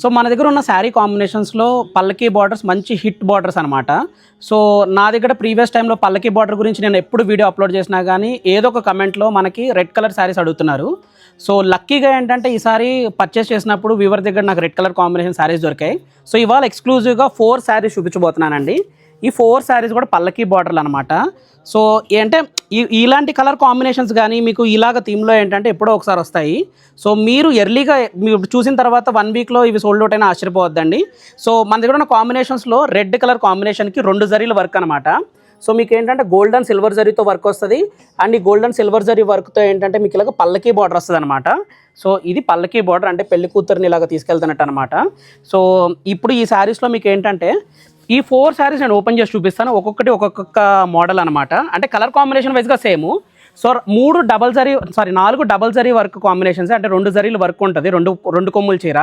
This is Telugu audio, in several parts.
సో మన దగ్గర ఉన్న శారీ కాంబినేషన్స్లో పల్లకీ బార్డర్స్ మంచి హిట్ బార్డర్స్ అనమాట. సో నా దగ్గర ప్రీవియస్ టైంలో పల్లకీ బార్డర్ గురించి నేను ఎప్పుడు వీడియో అప్లోడ్ చేసినా కానీ ఏదో ఒక కమెంట్లో మనకి రెడ్ కలర్ శారీస్ అడుగుతున్నారు. సో లక్కీగా ఏంటంటే ఈసారి పర్చేస్ చేసినప్పుడు వీవర్ దగ్గర నాకు రెడ్ కలర్ కాంబినేషన్ శారీస్ దొరికాయి. సో ఇవాళ ఎక్స్క్లూజివ్గా 4 శారీస్ చూపించబోతున్నానండి. ఈ 4 శారీస్ కూడా పల్లకీ బార్డర్లు అనమాట. సో ఏంటంటే ఇలాంటి కలర్ కాంబినేషన్స్ కానీ మీకు ఇలాగ థీమ్లో ఏంటంటే ఎప్పుడో ఒకసారి వస్తాయి. సో మీరు ఎర్లీగా మీరు చూసిన తర్వాత 1 వీక్లో ఇవి సోల్డ్ అవుట్ అయినా ఆశ్చర్యపోవద్దండి. సో మన దగ్గర ఉన్న కాంబినేషన్స్లో రెడ్ కలర్ కాంబినేషన్కి 2 జరీల వర్క్ అనమాట. సో మీకు ఏంటంటే గోల్డెన్ సిల్వర్ జరీతో వర్క్ వస్తుంది. అండ్ ఈ గోల్డెన్ సిల్వర్ జరీ వర్క్తో ఏంటంటే మీకు ఇలాగ పల్లకీ బార్డర్ వస్తుంది అనమాట. సో ఇది పల్లకీ బార్డర్ అంటే పెళ్లి కూతుర్ని ఇలాగ తీసుకెళ్తున్నట్టు అనమాట. సో ఇప్పుడు ఈ శారీస్లో మీకు ఏంటంటే ఈ 4 శారీస్ నేను ఓపెన్ చేసి చూపిస్తాను. ఒక్కొక్క మోడల్ అనమాట. అంటే కలర్ కాంబినేషన్ వైజ్గా same. So 4 double zari work combinations, అంటే 2 జరీలు వర్క్ ఉంటుంది, రెండు కొమ్ముల చీర.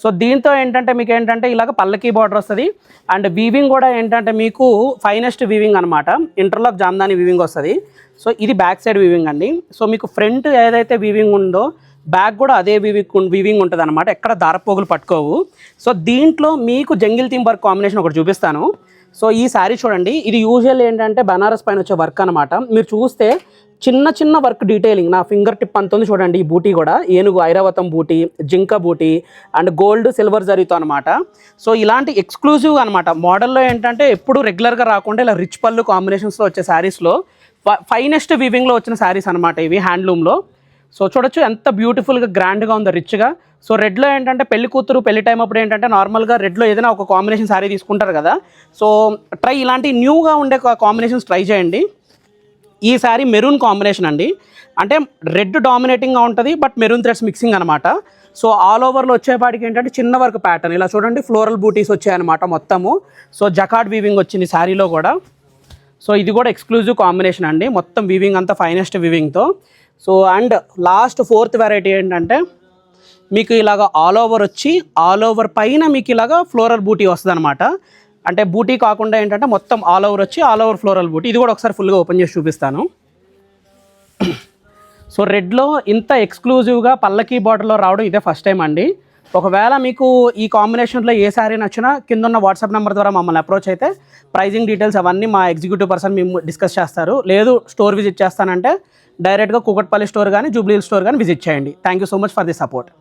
సో దీంతో ఏంటంటే మీకు ఏంటంటే ఇలాగ పల్లకీ బార్డర్ వస్తుంది. అండ్ వీవింగ్ కూడా ఏంటంటే మీకు ఫైనెస్ట్ వీవింగ్ అనమాట, ఇంటర్లాక్ జామ్దాని వీవింగ్ వస్తుంది. సో ఇది బ్యాక్ సైడ్ వీవింగ్ అండి. సో మీకు ఫ్రంట్ ఏదైతే వీవింగ్ ఉందో బ్యాక్ కూడా అదే వీవింగ్ ఉంటుంది అనమాట, ఎక్కడ దారపోగులు పట్టుకోవు. సో దీంట్లో మీకు జంగిల్ థీమ్ వర్క్ కాంబినేషన్ ఒకటి చూపిస్తాను. సో ఈ శారీ చూడండి, ఇది యూజువల్ ఏంటంటే బనారస్ పైన వచ్చే వర్క్ అనమాట. మీరు చూస్తే చిన్న వర్క్ డీటెయిలింగ్ నా ఫింగర్ టిప్ అంత ఉంది చూడండి. ఈ బూటీ కూడా ఏనుగు ఐరావతం బూటీ, జింక బూటీ అండ్ గోల్డ్ సిల్వర్ జరీతో అనమాట. సో ఇలాంటి ఎక్స్క్లూజివ్ అనమాట. మోడల్లో ఏంటంటే ఎప్పుడు రెగ్యులర్గా రాకుండా ఇలా రిచ్ పళ్ళు కాంబినేషన్స్లో వచ్చే శారీస్లో ఫైనెస్ట్ వీవింగ్లో వచ్చిన శారీస్ అనమాట ఇవి, హ్యాండ్లూమ్లో. సో చూడొచ్చు ఎంత బ్యూటిఫుల్గా గ్రాండ్గా ఉందో, రిచ్గా. సో రెడ్లో ఏంటంటే పెళ్లి కూతురు పెళ్లి టైం అప్పుడు ఏంటంటే నార్మల్గా రెడ్లో ఏదైనా ఒక కాంబినేషన్ శారీ తీసుకుంటారు కదా. సో ఇలాంటి న్యూగా ఉండే కాంబినేషన్స్ ట్రై చేయండి. ఈ శారీ మెరూన్ కాంబినేషన్ అండి. అంటే రెడ్ డామినేటింగ్గా ఉంటుంది, బట్ మెరూన్ థ్రెడ్స్ మిక్సింగ్ అనమాట. సో ఆల్ ఓవర్లో వచ్చేపాటికి ఏంటంటే చిన్న వర్క్ ప్యాటర్న్ ఇలా చూడండి, ఫ్లోరల్ బూటీస్ వచ్చాయన్నమాట మొత్తము. సో జకార్డ్ వీవింగ్ వచ్చింది శారీలో కూడా. సో ఇది కూడా ఎక్స్క్లూజివ్ కాంబినేషన్ అండి, మొత్తం వీవింగ్ అంతా ఫైనెస్ట్ వీవింగ్తో. So and last 4th variety ఏంటంటే మీకు ఇలాగ ఆల్ ఓవర్ పైన మీకు ఇలాగ ఫ్లోరల్ బూటీ వస్తుంది అనమాట. అంటే బూటీ కాకుండా ఏంటంటే మొత్తం ఆల్ ఓవర్ ఫ్లోరల్ బూటీ. ఇది కూడా ఒకసారి ఫుల్గా ఓపెన్ చేసి చూపిస్తాను. సో రెడ్లో ఇంత ఎక్స్క్లూజివ్గా పల్లకీ బార్డర్లో రావడం ఇదే ఫస్ట్ టైం అండి. ఒకవేళ మీకు ఈ కాంబినేషన్లో ఏ శారీ నచ్చినా కింద ఉన్న వాట్సాప్ నెంబర్ ద్వారా మమ్మల్ని అప్రోచ్ అయితే ప్రైజింగ్ డీటెయిల్స్ అవన్నీ మా ఎగ్జిక్యూటివ్ పర్సన్ మేము డిస్కస్ చేస్తారు. లేదు స్టోర్ విజిట్ చేస్తానంటే డైరెక్ట్గా కూకట్పల్లి స్టోర్ కానీ జూబ్లీ హిల్స్ స్టోర్ కానీ విజిట్ చేయండి. Thank you so much for the support.